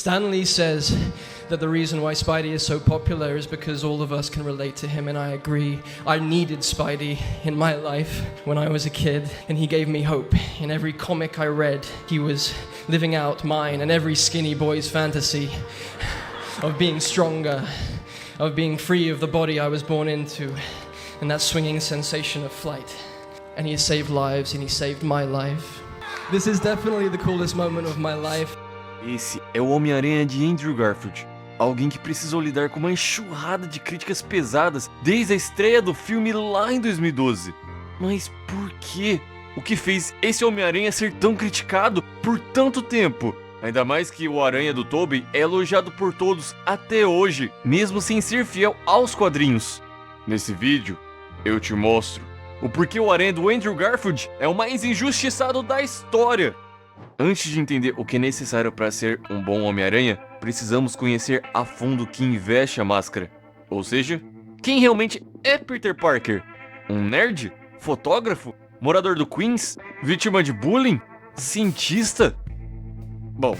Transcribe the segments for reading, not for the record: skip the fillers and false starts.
Stan Lee says that the reason why Spidey is so popular is because all of us can relate to him, and I agree. I needed Spidey in my life when I was a kid, and he gave me hope. In every comic I read, he was living out mine and every skinny boy's fantasy of being stronger, of being free of the body I was born into, and that swinging sensation of flight. And he saved lives, and he saved my life. This is definitely the coolest moment of my life. Esse é o Homem-Aranha de Andrew Garfield. Alguém que precisou lidar com uma enxurrada de críticas pesadas desde a estreia do filme lá em 2012. Mas por quê? O que fez esse Homem-Aranha ser tão criticado por tanto tempo? Ainda mais que o Aranha do Tobey é elogiado por todos até hoje, mesmo sem ser fiel aos quadrinhos. Nesse vídeo, eu te mostro o porquê o Aranha do Andrew Garfield é o mais injustiçado da história. Antes de entender o que é necessário para ser um bom Homem-Aranha, precisamos conhecer a fundo quem veste a máscara. Ou seja, quem realmente é Peter Parker? Um nerd? Fotógrafo? Morador do Queens? Vítima de bullying? Cientista? Bom,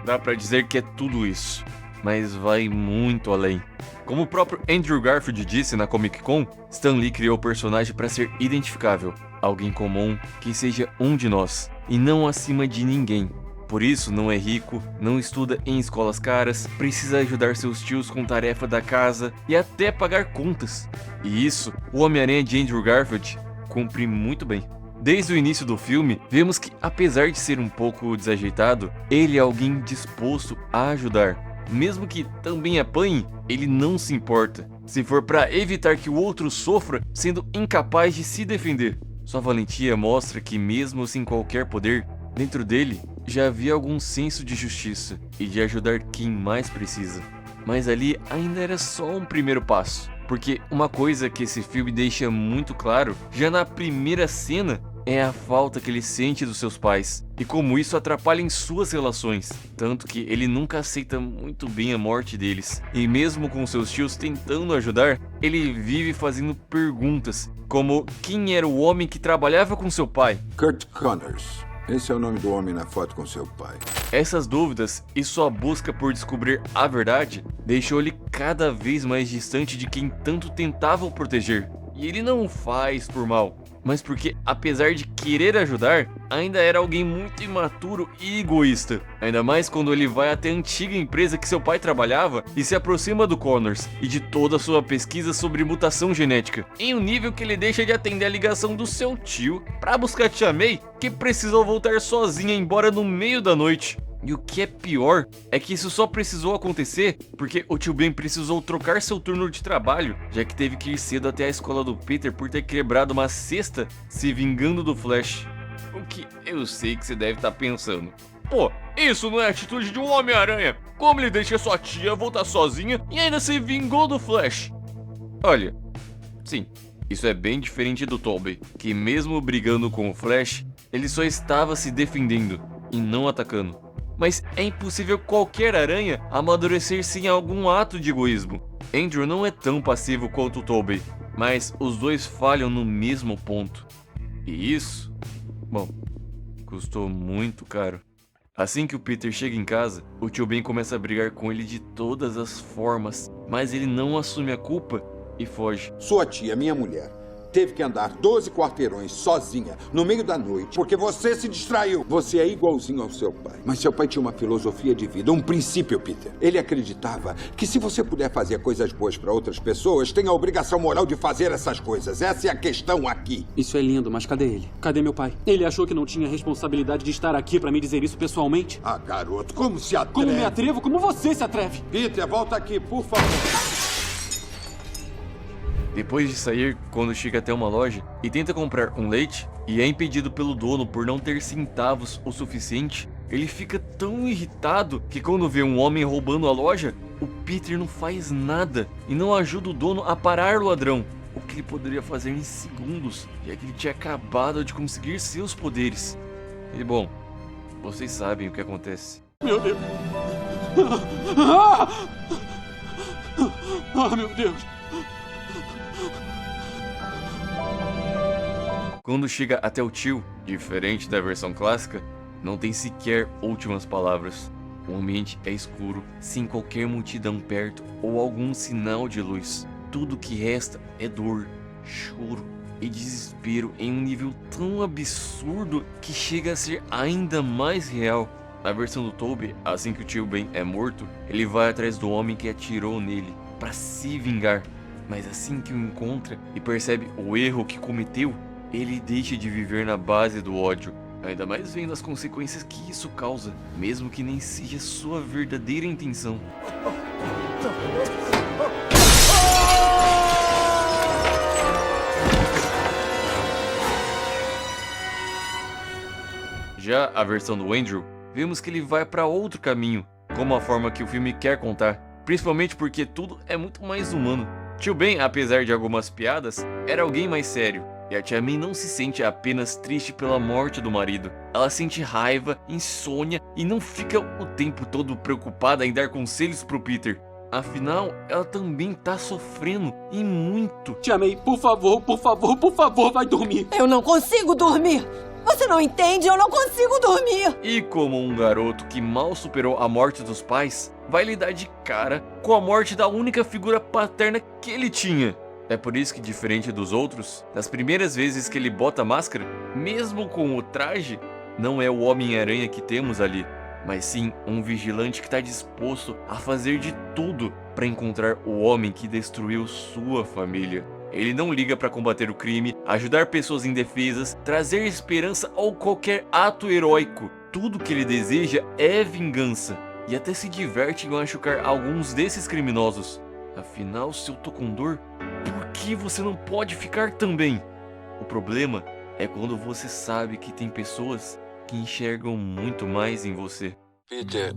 dá pra dizer que é tudo isso, mas vai muito além. Como o próprio Andrew Garfield disse na Comic Con, Stan Lee criou o personagem para ser identificável, alguém comum que seja um de nós, e não acima de ninguém. Por isso não é rico, não estuda em escolas caras, precisa ajudar seus tios com tarefa da casa e até pagar contas. E isso, o Homem-Aranha de Andrew Garfield cumpre muito bem. Desde o início do filme, vemos que apesar de ser um pouco desajeitado, ele é alguém disposto a ajudar. Mesmo que também apanhe, ele não se importa, se for para evitar que o outro sofra sendo incapaz de se defender. Sua valentia mostra que mesmo sem qualquer poder, dentro dele já havia algum senso de justiça e de ajudar quem mais precisa. Mas ali ainda era só um primeiro passo, porque uma coisa que esse filme deixa muito claro, já na primeira cena, é a falta que ele sente dos seus pais e como isso atrapalha em suas relações, tanto que ele nunca aceita muito bem a morte deles. E mesmo com seus tios tentando ajudar, ele vive fazendo perguntas, como quem era o homem que trabalhava com seu pai? Kurt Connors. Esse é o nome do homem na foto com seu pai. Essas dúvidas e sua busca por descobrir a verdade deixou ele cada vez mais distante de quem tanto tentava o proteger. E ele não o faz por mal, mas porque, apesar de querer ajudar, ainda era alguém muito imaturo e egoísta. Ainda mais quando ele vai até a antiga empresa que seu pai trabalhava e se aproxima do Connors e de toda a sua pesquisa sobre mutação genética, em um nível que ele deixa de atender a ligação do seu tio para buscar Tia May, que precisou voltar sozinha embora no meio da noite. E o que é pior é que isso só precisou acontecer porque o tio Ben precisou trocar seu turno de trabalho, já que teve que ir cedo até a escola do Peter por ter quebrado uma cesta se vingando do Flash. O que eu sei que você deve estar pensando. Pô, isso não é a atitude de um Homem-Aranha. Como ele deixa sua tia voltar sozinha e ainda se vingou do Flash? Olha, sim, isso é bem diferente do Tobey, que mesmo brigando com o Flash, ele só estava se defendendo e não atacando. Mas é impossível qualquer aranha amadurecer sem algum ato de egoísmo. Andrew não é tão passivo quanto o Tobey, mas os dois falham no mesmo ponto. E isso, bom, custou muito caro. Assim que o Peter chega em casa, o tio Ben começa a brigar com ele de todas as formas, mas ele não assume a culpa e foge. Sua tia, minha mulher, teve que andar 12 quarteirões sozinha, no meio da noite, porque você se distraiu. Você é igualzinho ao seu pai. Mas seu pai tinha uma filosofia de vida, um princípio, Peter. Ele acreditava que se você puder fazer coisas boas para outras pessoas, tem a obrigação moral de fazer essas coisas. Essa é a questão aqui. Isso é lindo, mas cadê ele? Cadê meu pai? Ele achou que não tinha responsabilidade de estar aqui para me dizer isso pessoalmente? Ah, garoto, como se atreve? Como me atrevo? Como você se atreve? Peter, volta aqui, por favor. Depois de sair, quando chega até uma loja e tenta comprar um leite e é impedido pelo dono por não ter centavos o suficiente, ele fica tão irritado que quando vê um homem roubando a loja, o Peter não faz nada e não ajuda o dono a parar o ladrão, o que ele poderia fazer em segundos, já que ele tinha acabado de conseguir seus poderes. E bom, vocês sabem o que acontece. Meu Deus! Meu Deus! Quando chega até o tio, diferente da versão clássica, não tem sequer últimas palavras. O ambiente é escuro, sem qualquer multidão perto ou algum sinal de luz. Tudo que resta é dor, choro e desespero em um nível tão absurdo que chega a ser ainda mais real. Na versão do Toby, assim que o tio Ben é morto, ele vai atrás do homem que atirou nele para se vingar. Mas assim que o encontra e percebe o erro que cometeu, ele deixa de viver na base do ódio. Ainda mais vendo as consequências que isso causa, mesmo que nem seja sua verdadeira intenção. Já a versão do Andrew, vemos que ele vai para outro caminho, como a forma que o filme quer contar, principalmente porque tudo é muito mais humano. Tio Ben, apesar de algumas piadas, era alguém mais sério. E a tia May não se sente apenas triste pela morte do marido. Ela sente raiva, insônia e não fica o tempo todo preocupada em dar conselhos pro Peter. Afinal, ela também tá sofrendo e muito. Tia May, por favor, vai dormir. Eu não consigo dormir! Você não entende? Eu não consigo dormir! E como um garoto que mal superou a morte dos pais, vai lidar de cara com a morte da única figura paterna que ele tinha. É por isso que, diferente dos outros, das primeiras vezes que ele bota a máscara, mesmo com o traje, não é o Homem-Aranha que temos ali, mas sim um vigilante que está disposto a fazer de tudo para encontrar o homem que destruiu sua família. Ele não liga para combater o crime, ajudar pessoas indefesas, trazer esperança ou qualquer ato heróico. Tudo que ele deseja é vingança, e até se diverte em machucar alguns desses criminosos. Afinal, se eu tô com dor, por que você não pode ficar também? O problema é quando você sabe que tem pessoas que enxergam muito mais em você. Peter,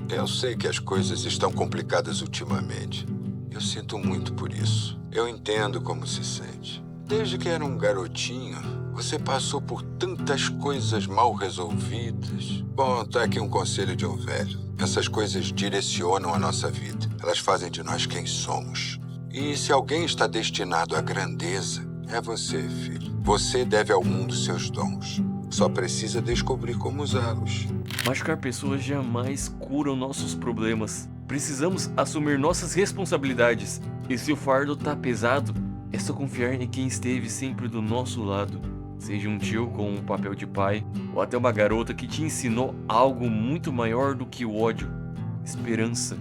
eu sei que as coisas estão complicadas ultimamente. Eu sinto muito por isso. Eu entendo como se sente. Desde que era um garotinho, você passou por tantas coisas mal resolvidas. Bom, tá aqui um conselho de um velho. Essas coisas direcionam a nossa vida. Elas fazem de nós quem somos. E se alguém está destinado à grandeza, é você, filho. Você deve ao mundo seus dons. Só precisa descobrir como usá-los. Machucar pessoas jamais curam nossos problemas. Precisamos assumir nossas responsabilidades. E se o fardo tá pesado, é só confiar em quem esteve sempre do nosso lado. Seja um tio com um papel de pai, ou até uma garota que te ensinou algo muito maior do que o ódio: esperança.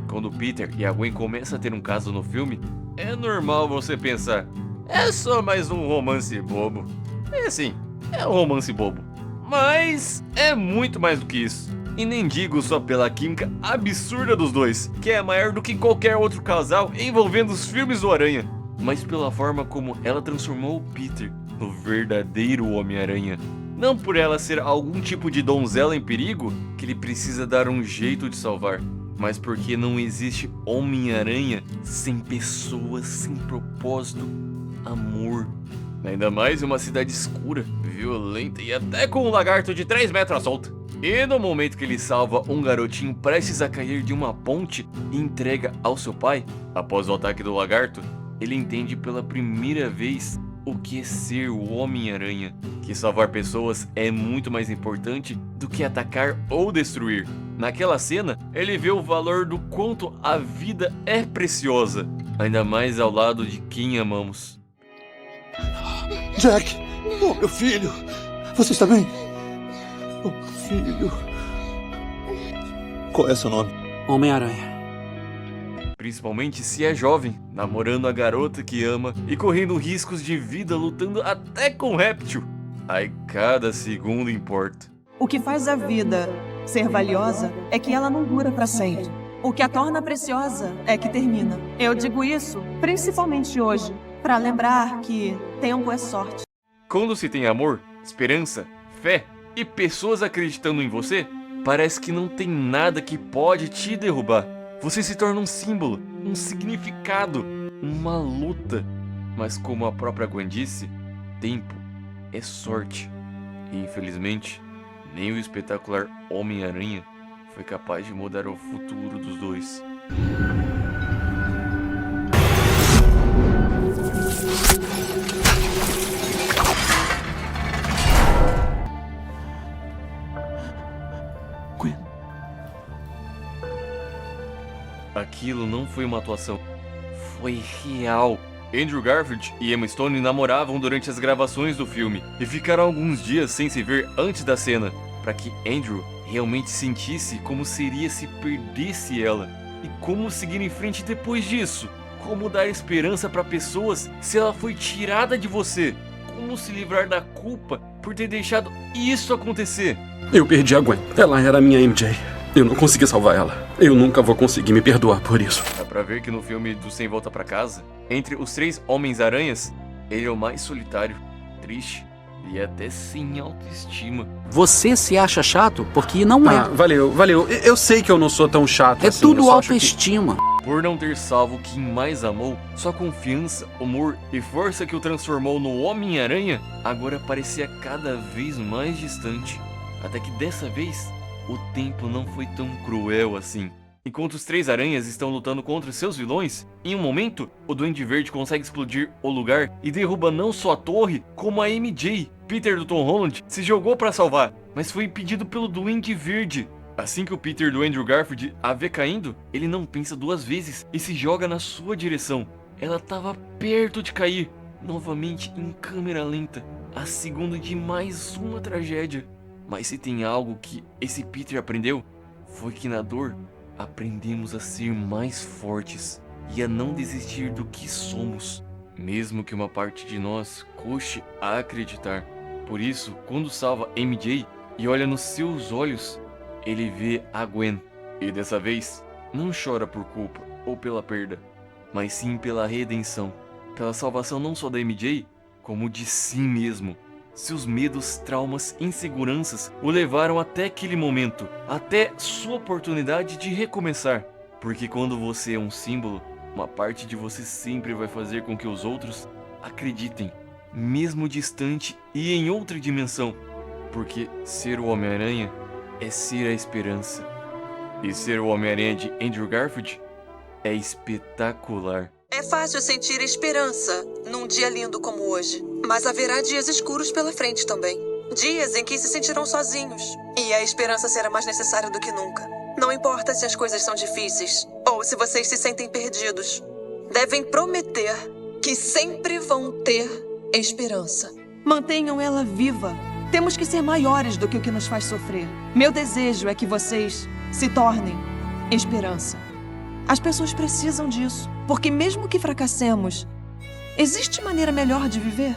Quando o Peter e a Gwen começam a ter um caso no filme, é normal você pensar: é só mais um romance bobo. É sim, é um romance bobo. Mas é muito mais do que isso. E nem digo só pela química absurda dos dois, que é maior do que qualquer outro casal envolvendo os filmes do Aranha, mas pela forma como ela transformou o Peter no verdadeiro Homem-Aranha. Não por ela ser algum tipo de donzela em perigo que ele precisa dar um jeito de salvar, mas porque não existe Homem-Aranha sem pessoas, sem propósito, amor. Ainda mais em uma cidade escura, violenta e até com um lagarto de 3 metros à solta. E no momento que ele salva um garotinho prestes a cair de uma ponte e entrega ao seu pai, após o ataque do lagarto, ele entende pela primeira vez o que é ser o Homem-Aranha. Que salvar pessoas é muito mais importante do que atacar ou destruir. Naquela cena, ele vê o valor do quanto a vida é preciosa, ainda mais ao lado de quem amamos. Jack! Oh, meu filho! Você está bem? Oh, filho... Qual é seu nome? Homem-Aranha. Principalmente se é jovem, namorando a garota que ama e correndo riscos de vida lutando até com réptil. Aí cada segundo importa. O que faz a vida ser valiosa é que ela não dura para sempre. O que a torna preciosa é que termina. Eu digo isso principalmente hoje, para lembrar que tempo é sorte. Quando se tem amor, esperança, fé e pessoas acreditando em você, parece que não tem nada que pode te derrubar. Você se torna um símbolo, um significado, uma luta. Mas como a própria Gwen disse, tempo é sorte. E infelizmente, nem o espetacular Homem-Aranha foi capaz de mudar o futuro dos dois. Gwen, Aquilo não foi uma atuação, foi real. Andrew Garfield e Emma Stone namoravam durante as gravações do filme e ficaram alguns dias sem se ver antes da cena, para que Andrew realmente sentisse como seria se perdesse ela e como seguir em frente depois disso. Como dar esperança para pessoas se ela foi tirada de você? Como se livrar da culpa por ter deixado isso acontecer? Eu perdi a Gwen. Ela era a minha MJ. Eu não consegui salvar ela. Eu nunca vou conseguir me perdoar por isso. Dá pra ver que no filme do Sem Volta Pra Casa, entre os 3 Homens-Aranhas, ele é o mais solitário, triste e até sem autoestima. Você se acha chato porque não é. Valeu. Eu sei que eu não sou tão chato É assim. tudo eu só acho que- autoestima. Por não ter salvo quem mais amou, sua confiança, humor e força que o transformou no Homem-Aranha agora parecia cada vez mais distante. Até que dessa vez, o tempo não foi tão cruel assim. Enquanto os 3 aranhas estão lutando contra seus vilões, em um momento, o Duende Verde consegue explodir o lugar e derruba não só a torre, como a MJ. Peter do Tom Holland se jogou para salvar, mas foi impedido pelo Duende Verde. Assim que o Peter do Andrew Garfield a vê caindo, ele não pensa 2 vezes e se joga na sua direção. Ela estava perto de cair, novamente em câmera lenta, a segundo de mais uma tragédia. Mas se tem algo que esse Peter aprendeu, foi que na dor aprendemos a ser mais fortes e a não desistir do que somos, mesmo que uma parte de nós custe a acreditar. Por isso, quando salva MJ e olha nos seus olhos, ele vê a Gwen. E dessa vez, não chora por culpa ou pela perda, mas sim pela redenção, pela salvação não só da MJ, como de si mesmo. Seus medos, traumas, inseguranças o levaram até aquele momento, até sua oportunidade de recomeçar. Porque quando você é um símbolo, uma parte de você sempre vai fazer com que os outros acreditem, mesmo distante e em outra dimensão. Porque ser o Homem-Aranha é ser a esperança. E ser o Homem-Aranha de Andrew Garfield é espetacular. É fácil sentir esperança num dia lindo como hoje, mas haverá dias escuros pela frente também. Dias em que se sentirão sozinhos, e a esperança será mais necessária do que nunca. Não importa se as coisas são difíceis, ou se vocês se sentem perdidos. Devem prometer que sempre vão ter esperança. Mantenham ela viva. Temos que ser maiores do que o que nos faz sofrer. Meu desejo é que vocês se tornem esperança. As pessoas precisam disso, porque mesmo que fracassemos, existe maneira melhor de viver?